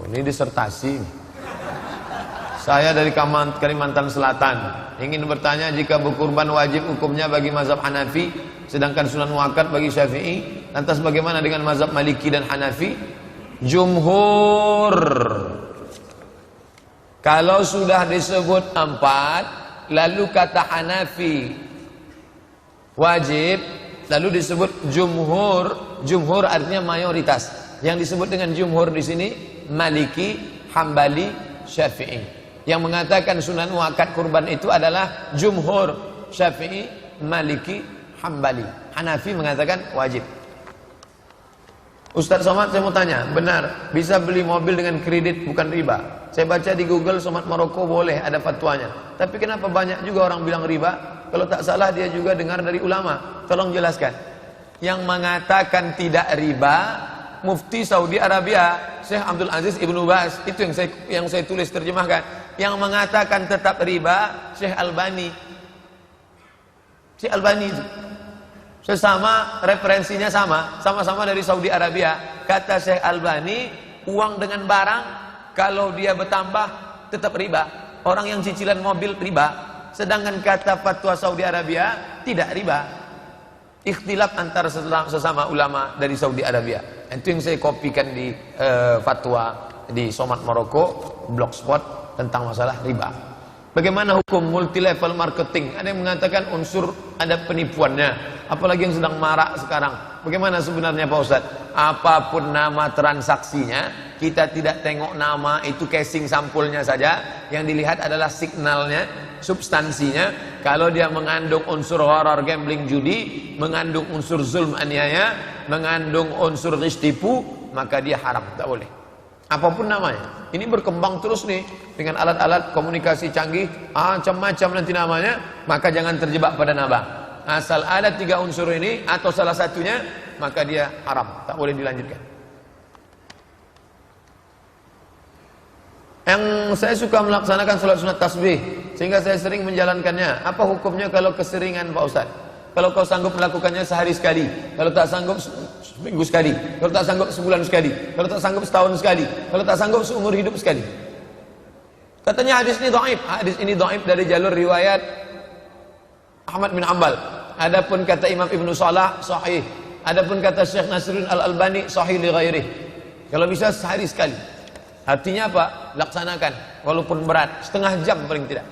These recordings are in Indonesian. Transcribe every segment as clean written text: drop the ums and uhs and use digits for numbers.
ini disertasi. Saya dari Kalimantan Selatan ingin bertanya, jika berkurban wajib hukumnya bagi mazhab Hanafi, sedangkan sunan muakkad bagi Syafi'i, lantas bagaimana dengan mazhab Maliki dan Hanafi? Jumhur, kalau sudah disebut 4 lalu kata Hanafi wajib, lalu disebut jumhur. Jumhur artinya mayoritas. Yang disebut dengan jumhur di sini Maliki, Hambali, Syafi'i. Yang mengatakan sunan muakkad kurban itu adalah jumhur, Syafi'i, Maliki, Hambali. Hanafi mengatakan wajib. Ustaz Somad, saya mau tanya, benar bisa beli mobil dengan kredit bukan riba? Saya baca di Google Somad Maroko boleh, ada fatwanya. Tapi kenapa banyak juga orang bilang riba? Kalau tak salah dia juga dengar dari ulama. Tolong jelaskan. Yang mengatakan tidak riba Mufti Saudi Arabia, Syekh Abdul Aziz Ibnu Baz. Itu yang saya tulis terjemahkan. Yang mengatakan tetap riba Syekh Albani. Syekh Albani itu sesama, referensinya sama-sama dari Saudi Arabia. Kata Syekh Albani, uang dengan barang kalau dia bertambah tetap riba. Orang yang cicilan mobil riba. Sedangkan kata fatwa Saudi Arabia tidak riba. Ikhtilaf antara sesama ulama dari Saudi Arabia. Itu yang saya kopikan di fatwa di Somad Maroko Blogspot tentang masalah riba. Bagaimana hukum multi level marketing? Ada yang mengatakan unsur ada penipuannya, apalagi yang sedang marak sekarang. Bagaimana sebenarnya Pak Ustadz? Apapun nama transaksinya, kita tidak tengok nama, itu casing sampulnya saja. Yang dilihat adalah signalnya, substansinya. Kalau dia mengandung unsur horror, gambling, judi, mengandung unsur zulm, aniaya, mengandung unsur ghis, tipu, maka dia haram, tak boleh. Apapun namanya. Ini berkembang terus nih dengan alat-alat komunikasi canggih, macam-macam nanti namanya, maka jangan terjebak pada nama. Asal ada 3 unsur ini atau salah satunya, maka dia haram, tak boleh dilanjutkan. Yang saya suka melaksanakan sholat sunat tasbih, sehingga saya sering menjalankannya. Apa hukumnya kalau keseringan Pak Ustaz? Kalau kau sanggup melakukannya sehari sekali, kalau tak sanggup seminggu sekali, kalau tak sanggup sebulan sekali, kalau tak sanggup setahun sekali, kalau tak sanggup seumur hidup sekali. Katanya hadis ini dhaif. Hadis ini dhaif dari jalur riwayat Ahmad bin Hanbal. Adapun kata Imam Ibnu Salah sahih. Adapun kata Syekh Nasruddin Al-Albani sahih li ghairih. Kalau bisa sehari sekali. Artinya apa? Laksanakan walaupun berat, setengah jam paling tidak.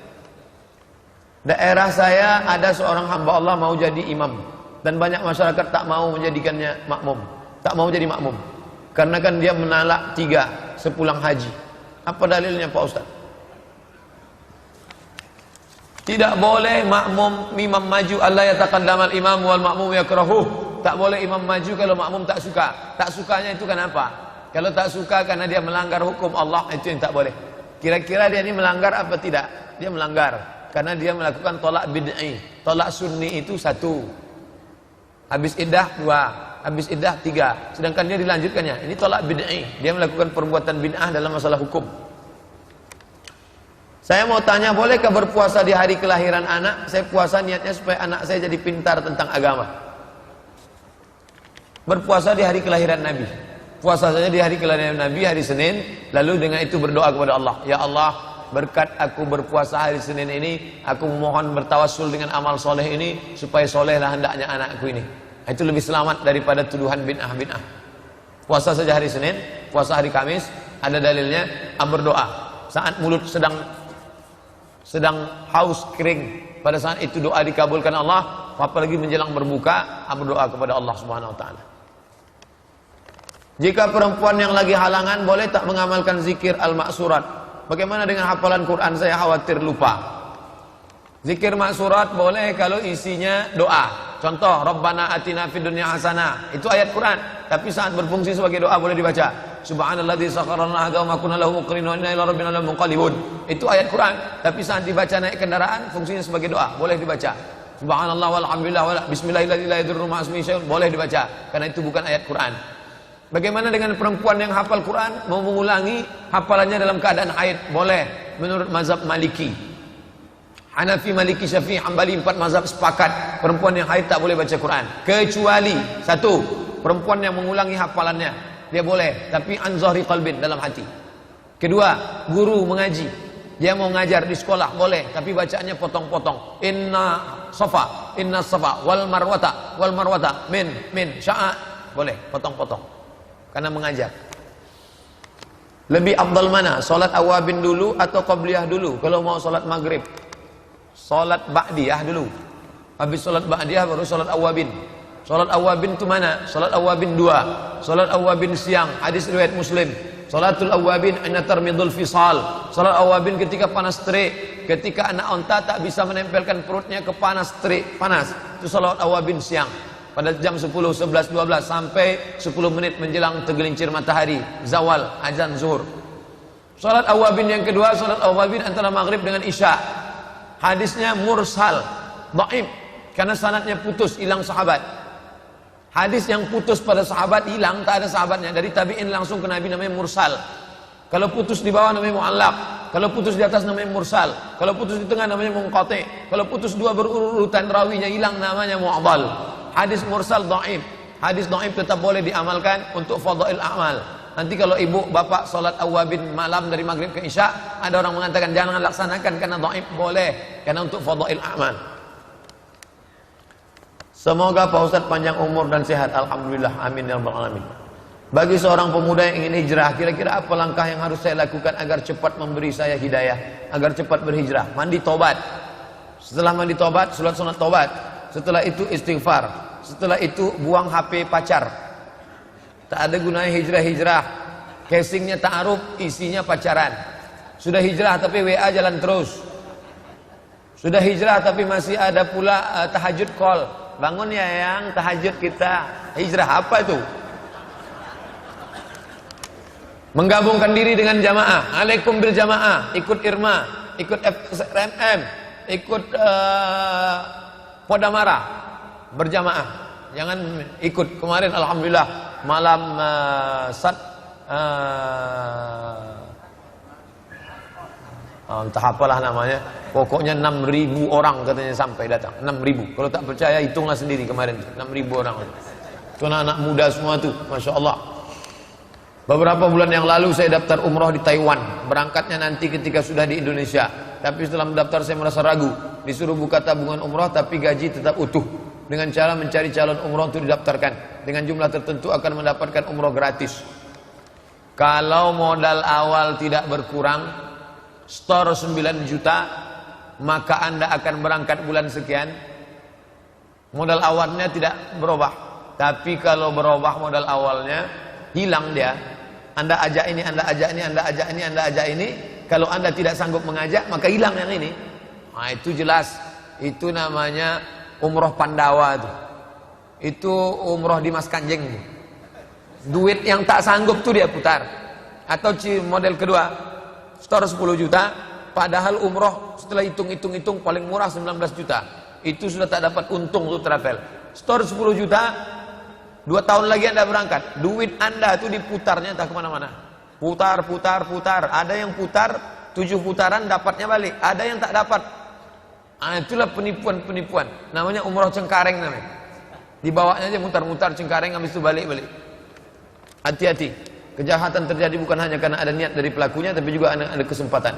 Daerah saya ada seorang hamba Allah mau jadi imam, dan banyak masyarakat tak mau menjadikannya makmum, tak mau jadi makmum, karena kan dia menalak 3 sepulang haji. Apa dalilnya Pak Ustaz? Tidak boleh makmum imam maju, Allah yataqaddamal imam wal makmum yakrahuh. Tak boleh imam maju kalau makmum tak suka. Tak sukanya itu kenapa? Kalau tak suka karena dia melanggar hukum Allah, itu yang tak boleh. Kira-kira dia ini melanggar apa tidak? Dia melanggar karena dia melakukan tolak bid'i. Tolak sunni itu 1, habis iddah 2, habis iddah 3. Sedangkan dia dilanjutkannya, ini tolak bid'i. Dia melakukan perbuatan bid'ah dalam masalah hukum. Saya mau tanya, bolehkah berpuasa di hari kelahiran anak? Saya puasa niatnya supaya anak saya jadi pintar tentang agama. Berpuasa di hari kelahiran Nabi, puasa saja di hari kelahiran Nabi, hari Senin, lalu dengan itu berdoa kepada Allah, ya Allah, berkat aku berpuasa hari Senin ini, aku memohon bertawassul dengan amal soleh ini, supaya solehlah hendaknya anakku ini. Itu lebih selamat daripada tuduhan bid'ah. Puasa saja hari Senin, puasa hari Kamis, ada dalilnya, berdoa. Saat mulut sedang haus, kering, pada saat itu doa dikabulkan Allah, apalagi menjelang berbuka, berdoa kepada Allah Subhanahu wa taala. Jika perempuan yang lagi halangan, boleh tak mengamalkan zikir al-maksurat? Bagaimana dengan hafalan Quran? Saya khawatir lupa. Zikir maksurat boleh kalau isinya doa. Contoh, Rabbana atina fid dunya hasanah. Itu ayat Quran, tapi saat berfungsi sebagai doa boleh dibaca. Subhanalladzi sakhkhara lana hadza wa ma kunna lahu muqrinin wa inna ila rabbina lamunqalibun. Itu ayat Quran, tapi saat dibaca naik kendaraan fungsinya sebagai doa, boleh dibaca. Subhanallah walhamdulillah wala bismillahirrahmanirrahim la yadurru ma ismihi syai'un, boleh dibaca karena itu bukan ayat Quran. Bagaimana dengan perempuan yang hafal Quran mau mengulangi hafalannya dalam keadaan haid? Boleh menurut mazhab Maliki. Hanafi, Maliki, Syafi'i, Hambali, 4 mazhab sepakat perempuan yang haid tak boleh baca Quran, kecuali 1, perempuan yang mengulangi hafalannya dia boleh, tapi an zahri qalbin, dalam hati. Kedua, guru mengaji. Dia mau ngajar di sekolah boleh, tapi bacaannya potong-potong. Inna safa wal marwata min sya'a, boleh potong-potong. Karena mengajar. Lebih afdal mana? Salat awabin dulu atau qabliyah dulu? Kalau mau salat maghrib, salat ba'diyah dulu. Habis salat ba'diyah baru salat awabin. Salat awabin itu mana? Salat awabin 2. Salat awabin siang, hadis riwayat Muslim. Salatul awabin inna tarmidul fisal. Salat awabin ketika panas terik, ketika anak onta tak bisa menempelkan perutnya ke panas terik, panas. Itu salat awabin siang. Pada jam 10, 11, 12 sampai 10 menit menjelang tergelincir matahari, zawal, azan zuhur. Salat awabin yang kedua, salat awabin antara maghrib dengan isya. Hadisnya mursal, dhaif, karena sanadnya putus, hilang sahabat. Hadis yang putus pada sahabat hilang, tak ada sahabatnya. Dari tabi'in langsung ke Nabi namanya mursal. Kalau putus di bawah namanya mu'allaq. Kalau putus di atas namanya mursal. Kalau putus di tengah namanya munqati'. Kalau putus dua berurutan rawinya hilang namanya mu'adhal. Hadis mursal dhaif. Hadis dhaif tetap boleh diamalkan untuk fadhail a'mal. Nanti kalau ibu bapak salat awabin malam dari maghrib ke isya, ada orang mengatakan jangan laksanakan karena dhaif, boleh karena untuk fadhail a'mal. Semoga Pak Ustadz panjang umur dan sehat. Alhamdulillah, amin ya rabbal alamin. Bagi seorang pemuda yang ingin hijrah, kira-kira apa langkah yang harus saya lakukan agar cepat memberi saya hidayah, agar cepat berhijrah? Mandi tobat. Setelah mandi tobat, sunat tobat. Setelah itu istighfar. Setelah itu buang HP pacar. Tak ada gunanya hijrah-hijrah. Casingnya ta'aruf, isinya pacaran. Sudah hijrah tapi WA jalan terus. Sudah hijrah tapi masih ada pula tahajud call. Bangun ya yang tahajud kita. Hijrah apa itu? Menggabungkan diri dengan jamaah. Alaikum bil jamaah. Ikut Irma, ikut FSRMM, ikut Podamara, berjamaah. Jangan ikut. Kemarin alhamdulillah malam entah apalah namanya. Pokoknya 6.000 orang katanya sampai datang. 6.000. Kalau tak percaya hitunglah sendiri kemarin. 6.000 orang. Itu anak-anak muda semua tuh, masya Allah. Beberapa bulan yang lalu saya daftar umroh di Taiwan. Berangkatnya nanti ketika sudah di Indonesia. Tapi setelah mendaftar saya merasa ragu. Disuruh buka tabungan umroh tapi gaji tetap utuh. Dengan cara mencari calon umroh untuk didaftarkan. Dengan jumlah tertentu akan mendapatkan umroh gratis. Kalau modal awal tidak berkurang, store 9 juta, maka Anda akan berangkat bulan sekian. Modal awalnya tidak berubah. Tapi kalau berubah modal awalnya, hilang dia. Anda ajak ini, Anda ajak ini, Anda ajak ini, Anda ajak ini. Kalau Anda tidak sanggup mengajak, maka hilang yang ini. Nah, itu jelas. Itu namanya umroh Pandawa itu. Itu umroh di Mas Kanjeng. Duit yang tak sanggup tuh dia putar. Atau model kedua, store 10 juta, padahal umroh setelah hitung paling murah 19 juta. Itu sudah tak dapat untung untuk travel. Store 10 juta, 2 tahun lagi Anda berangkat. Duit Anda itu diputarnya entah kemana-mana. Putar. Ada yang putar 7 putaran dapatnya balik. Ada yang tak dapat. Nah, itulah penipuan. Namanya umroh Cengkareng namanya. Dibawanya aja mutar-mutar Cengkareng, habis itu balik-balik. Hati-hati. Kejahatan terjadi bukan hanya karena ada niat dari pelakunya, tapi juga ada kesempatan.